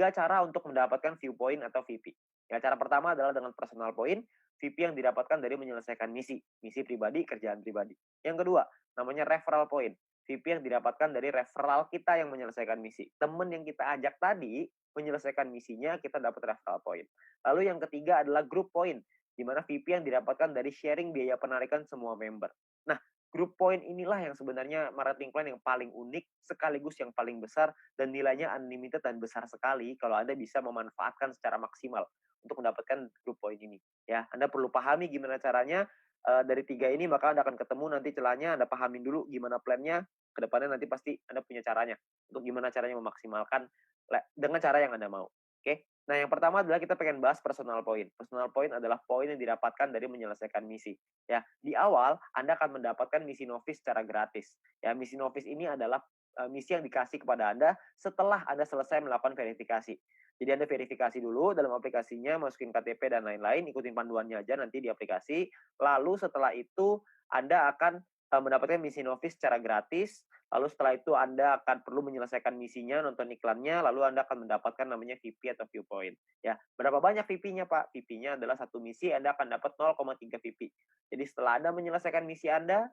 3 cara untuk mendapatkan view point atau VP. Ya, cara pertama adalah dengan personal point, VP yang didapatkan dari menyelesaikan misi pribadi, kerjaan pribadi. Yang kedua, namanya referral point. VP yang didapatkan dari referral kita yang menyelesaikan misi. Temen yang kita ajak tadi menyelesaikan misinya, kita dapat referral point. Lalu yang ketiga adalah group point, di mana VP yang didapatkan dari sharing biaya penarikan semua member. Nah, group point inilah yang sebenarnya marketing plan yang paling unik, sekaligus yang paling besar, dan nilainya unlimited dan besar sekali kalau Anda bisa memanfaatkan secara maksimal untuk mendapatkan group point ini. Ya, Anda perlu pahami gimana caranya dari 3 ini, maka Anda akan ketemu nanti celahnya, Anda pahamin dulu gimana plannya, ke depannya nanti pasti Anda punya caranya, untuk gimana caranya memaksimalkan dengan cara yang Anda mau. Oke? Nah, yang pertama adalah kita pengen bahas personal point. Personal point adalah poin yang didapatkan dari menyelesaikan misi. Ya, di awal Anda akan mendapatkan misi novice secara gratis. Ya, misi novice ini adalah misi yang dikasih kepada Anda setelah Anda selesai melakukan verifikasi. Jadi Anda verifikasi dulu dalam aplikasinya, masukin KTP dan lain-lain, ikutin panduannya aja nanti di aplikasi. Lalu setelah itu Anda akan mendapatkan misi novice secara gratis. Lalu setelah itu Anda akan perlu menyelesaikan misinya, nonton iklannya, lalu Anda akan mendapatkan namanya VP atau viewpoint. Ya, berapa banyak VP-nya, Pak? VP-nya adalah satu misi Anda akan dapat 0,3 VP. Jadi setelah Anda menyelesaikan misi Anda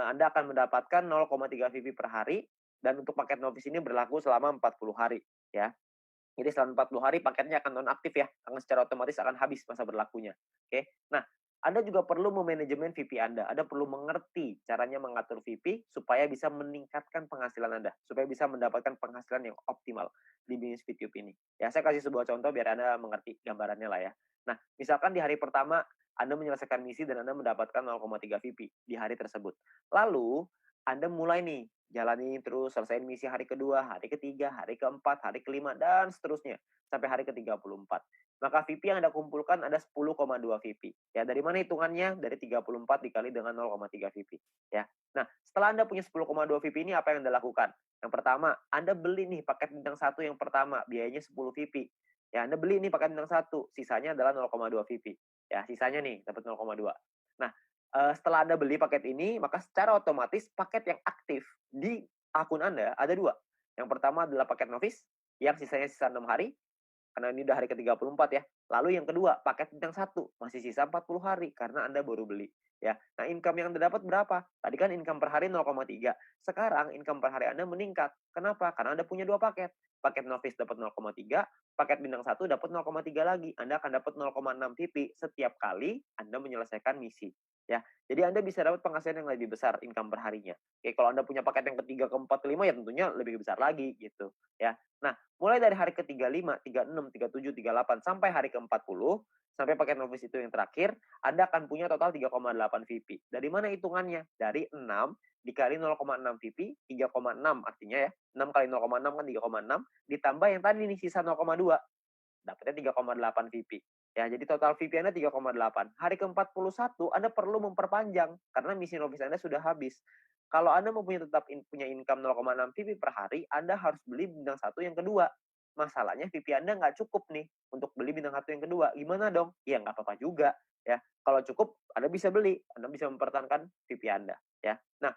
akan mendapatkan 0,3 VP per hari, dan untuk paket novice ini berlaku selama 40 hari, ya. Jadi selama 40 hari paketnya akan nonaktif ya, akan secara otomatis akan habis masa berlakunya. Oke. Nah, Anda juga perlu memanajemen VP Anda. Anda perlu mengerti caranya mengatur VP supaya bisa meningkatkan penghasilan Anda, supaya bisa mendapatkan penghasilan yang optimal di bisnis YouTube ini. Ya, saya kasih sebuah contoh biar Anda mengerti gambarannya lah ya. Nah, misalkan di hari pertama Anda menyelesaikan misi dan Anda mendapatkan 0,3 VP di hari tersebut. Lalu Anda mulai nih jalani terus, selesaiin misi hari kedua, hari ketiga, hari keempat, hari kelima, dan seterusnya sampai hari ke-34. Maka VP yang Anda kumpulkan ada 10,2 VP. Ya, dari mana hitungannya? Dari 34 dikali dengan 0,3 VP. Ya. Nah, setelah Anda punya 10,2 VP ini apa yang Anda lakukan? Yang pertama, Anda beli nih paket bintang 1 yang pertama, biayanya 10 VP. Ya, Anda beli nih paket bintang 1, sisanya adalah 0,2 VP. Ya, sisanya nih dapat 0,2. Nah, setelah Anda beli paket ini, maka secara otomatis paket yang aktif di akun Anda ada 2. Yang pertama adalah paket novice, yang sisanya sisa 6 hari, karena ini udah hari ke-34 ya. Lalu yang kedua, paket bintang 1, masih sisa 40 hari karena Anda baru beli. Ya. Nah, income yang Anda dapat berapa? Tadi kan income per hari 0,3. Sekarang income per hari Anda meningkat. Kenapa? Karena Anda punya 2 paket. Paket novice dapat 0,3, paket bintang 1 dapat 0,3 lagi. Anda akan dapat 0,6 VP setiap kali Anda menyelesaikan misi. Ya, jadi Anda bisa dapat penghasilan yang lebih besar income per harinya. Oke, kalau Anda punya paket yang ketiga, keempat, kelima ya tentunya lebih besar lagi gitu, ya. Nah, mulai dari hari ke-35, 36, 37, 38 sampai hari ke-40, sampai paket novice itu yang terakhir, Anda akan punya total 3,8 VP. Dari mana hitungannya? Dari 6 dikali 0,6 VP, 3,6 artinya ya. 6 kali 0,6 kan 3,6, ditambah yang tadi nih sisa 0,2, dapatnya 3,8 VP. Ya, jadi total VP Anda 3,8. Hari ke-41 Anda perlu memperpanjang karena misi novice Anda sudah habis. Kalau Anda mau punya income 0,6 VP per hari, Anda harus beli bintang 1 yang kedua. Masalahnya VP Anda nggak cukup nih untuk beli bintang 1 yang kedua. Gimana dong? Ya nggak apa-apa juga ya. Kalau cukup Anda bisa beli, Anda bisa mempertahankan VP Anda ya. Nah,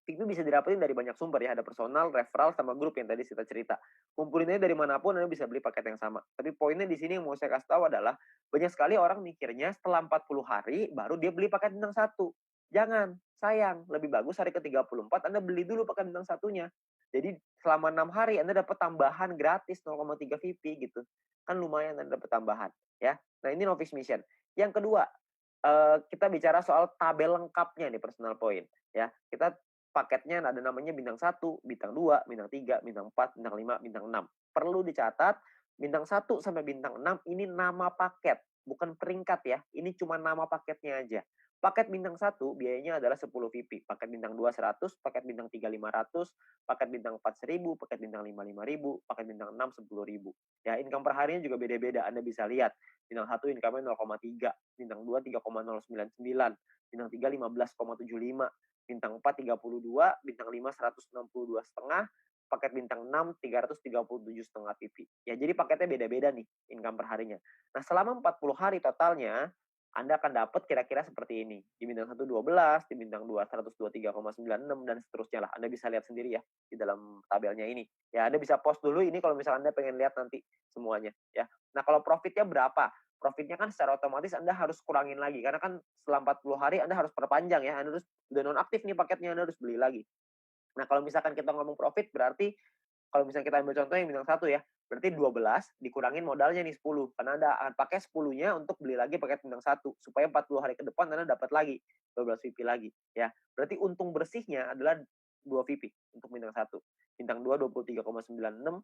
itu bisa didapetin dari banyak sumber ya, ada personal, referral, sama grup yang tadi kita cerita. Kumpulinnya dari manapun Anda bisa beli paket yang sama. Tapi poinnya di sini yang mau saya kasih tahu adalah, banyak sekali orang mikirnya setelah 40 hari baru dia beli paket bintang 1. Jangan, sayang. Lebih bagus hari ke-34 Anda beli dulu paket bintang 1-nya. Jadi selama 6 hari Anda dapat tambahan gratis 0,3 VP gitu. Kan lumayan Anda dapat tambahan ya. Nah, ini novice mission. Yang kedua, kita bicara soal tabel lengkapnya nih personal point ya. Kita paketnya ada namanya bintang 1, bintang 2, bintang 3, bintang 4, bintang 5, bintang 6. Perlu dicatat, bintang 1 sampai bintang 6 ini nama paket, bukan peringkat ya. Ini cuma nama paketnya aja. Paket bintang 1 biayanya adalah 10 VP, paket bintang 2 100, paket bintang 3 500, paket bintang 4 1000, paket bintang 5 5000, paket bintang 6 10.000. Ya, income per harinya juga beda-beda. Anda bisa lihat. Bintang 1 income-nya 0,3, bintang 2 3,099, bintang 3 15,75, bintang 4 32, bintang 5 162,5, paket bintang 6 337,5 PP. Ya, jadi paketnya beda-beda nih income per harinya. Nah, selama 40 hari totalnya, Anda akan dapat kira-kira seperti ini. Di bintang 1 12, di bintang 2 123,96 dan seterusnya lah. Anda bisa lihat sendiri ya di dalam tabelnya ini. Ya, Anda bisa pause dulu ini kalau misalnya Anda pengen lihat nanti semuanya ya. Nah, kalau profitnya berapa? Profitnya kan secara otomatis Anda harus kurangin lagi karena kan setelah 40 hari Anda harus perpanjang ya. Anda harus udah nonaktif nih paketnya, Anda harus beli lagi. Nah, kalau misalkan kita ngomong profit berarti kalau misalnya kita ambil contoh yang bintang 1 ya, berarti 12 dikurangin modalnya nih 10, karena Anda akan pakai 10-nya untuk beli lagi paket bintang 1, supaya 40 hari ke depan Anda dapat lagi 12 VIP lagi, ya. Berarti untung bersihnya adalah 2 VIP untuk bintang 1. Bintang 2 23,96,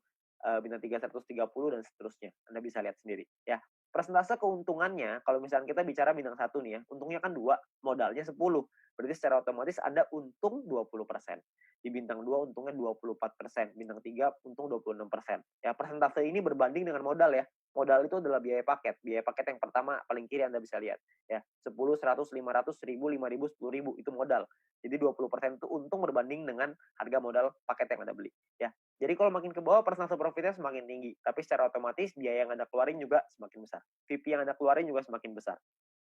bintang 3 130 dan seterusnya. Anda bisa lihat sendiri, ya. Persentase keuntungannya kalau misalnya kita bicara bintang 1 nih ya, untungnya kan 2, modalnya 10. Berarti secara otomatis Anda untung 20%. Di bintang 2 untungnya 24%, bintang 3 untung 26%. Ya, persentase ini berbanding dengan modal ya. Modal itu adalah biaya paket. Biaya paket yang pertama paling kiri Anda bisa lihat ya. 10, 100, 500, 1000, 5000, 10.000 itu modal. Jadi 20% itu untung berbanding dengan harga modal paket yang Anda beli ya. Jadi kalau makin ke bawah persentase profitnya semakin tinggi, tapi secara otomatis biaya yang Anda keluarin juga semakin besar. VIP yang Anda keluarin juga semakin besar.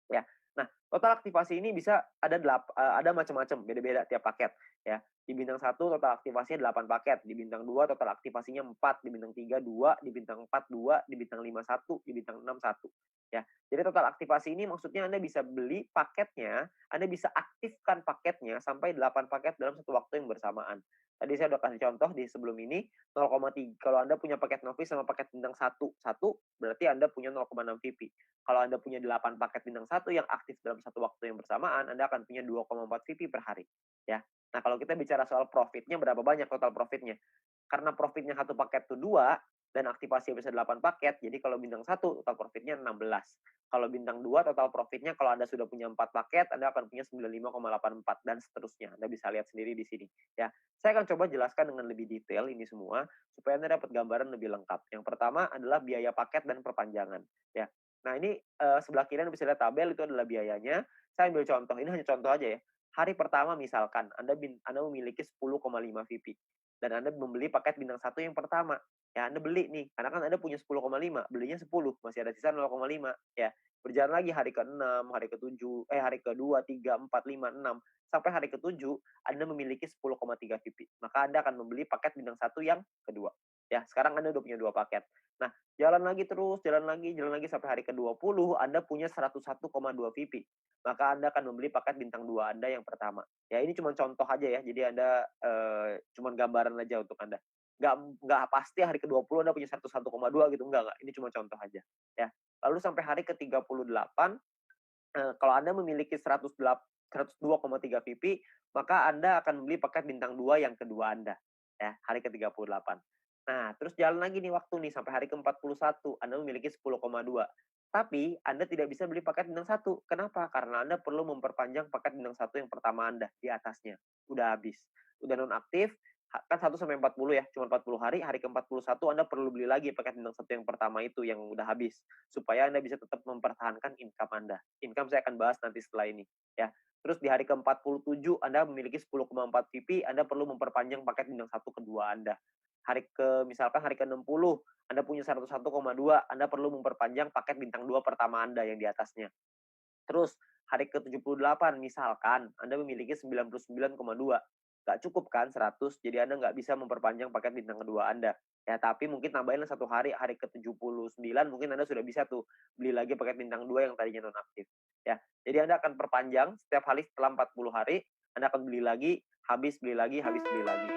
Ya. Nah, total aktivasi ini bisa ada macam-macam, beda-beda tiap paket, ya. Di bintang 1 total aktivasinya 8 paket, di bintang 2 total aktivasinya 4, di bintang 3 2, di bintang 4 2, di bintang 5 1, di bintang 6 1, ya. Jadi total aktivasi ini maksudnya Anda bisa beli paketnya, Anda bisa aktifkan paketnya sampai 8 paket dalam satu waktu yang bersamaan. Tadi saya udah kasih contoh di sebelum ini, 0,3 kalau Anda punya paket novice sama paket bintang 1 berarti Anda punya 0,6 VIP. Kalau Anda punya 8 paket bintang 1 yang aktif dalam satu waktu yang bersamaan, Anda akan punya 2,4 VP per hari, ya. Nah, kalau kita bicara soal profitnya, berapa banyak total profitnya? Karena profitnya satu paket itu 2 dan aktivasi bisa 8 paket, jadi kalau bintang 1 total profitnya 16. Kalau bintang 2 total profitnya kalau Anda sudah punya 4 paket, Anda akan punya 95,84 dan seterusnya. Anda bisa lihat sendiri di sini, ya. Saya akan coba jelaskan dengan lebih detail ini semua, supaya Anda dapat gambaran lebih lengkap. Yang pertama adalah biaya paket dan perpanjangan, ya. Nah ini, sebelah kiri Anda bisa lihat tabel itu adalah biayanya. Saya ambil contoh, ini hanya contoh aja ya. Hari pertama misalkan Anda memiliki 10,5 VIP dan Anda membeli paket bintang 1 yang pertama. Ya Anda beli nih, karena kan Anda punya 10,5, belinya 10, masih ada sisa 0,5 ya. Berjalan lagi hari ke-6, hari ke-7, hari ke-2, 3, 4, 5, 6, sampai hari ke-7 Anda memiliki 10,3 VIP. Maka Anda akan membeli paket bintang 1 yang kedua. Ya, sekarang Anda udah punya 2 paket. Nah, jalan lagi terus, jalan lagi sampai hari ke-20 Anda punya 101,2 VIP. Maka Anda akan membeli paket bintang 2 Anda yang pertama. Ya ini cuma contoh aja ya, jadi Anda, cuman gambaran aja untuk Anda. Nggak pasti hari ke-20 Anda punya 101,2 gitu, enggak, ini cuma contoh aja, ya. Lalu sampai hari ke-38, kalau Anda memiliki 102,3 VIP, maka Anda akan membeli paket bintang 2 yang kedua Anda, ya, hari ke-38. Nah, terus jalan lagi nih waktu nih sampai hari ke-41, Anda memiliki 10,2. Tapi Anda tidak bisa beli paket bintang 1. Kenapa? Karena Anda perlu memperpanjang paket bintang 1 yang pertama Anda di atasnya. Udah habis. Udah nonaktif, kan 1 sampai 40 ya, cuma 40 hari, hari ke-41 Anda perlu beli lagi paket bintang 1 yang pertama itu yang udah habis, supaya Anda bisa tetap mempertahankan income Anda. Income saya akan bahas nanti setelah ini, ya. Terus di hari ke-47 Anda memiliki 10,4 VP, Anda perlu memperpanjang paket bintang 1 kedua Anda. Misalkan hari ke-60 Anda punya 101,2, Anda perlu memperpanjang paket bintang 2 pertama Anda yang di atasnya. Terus hari ke-78 misalkan Anda memiliki 99,2, nggak cukup kan 100, jadi Anda nggak bisa memperpanjang paket bintang kedua Anda. Ya tapi mungkin tambahinlah 1 hari, hari ke-79 mungkin Anda sudah bisa tuh beli lagi paket bintang 2 yang tadinya nonaktif. Ya, jadi Anda akan perpanjang setiap hari setelah 40 hari, Anda akan beli lagi, habis beli lagi, habis beli lagi.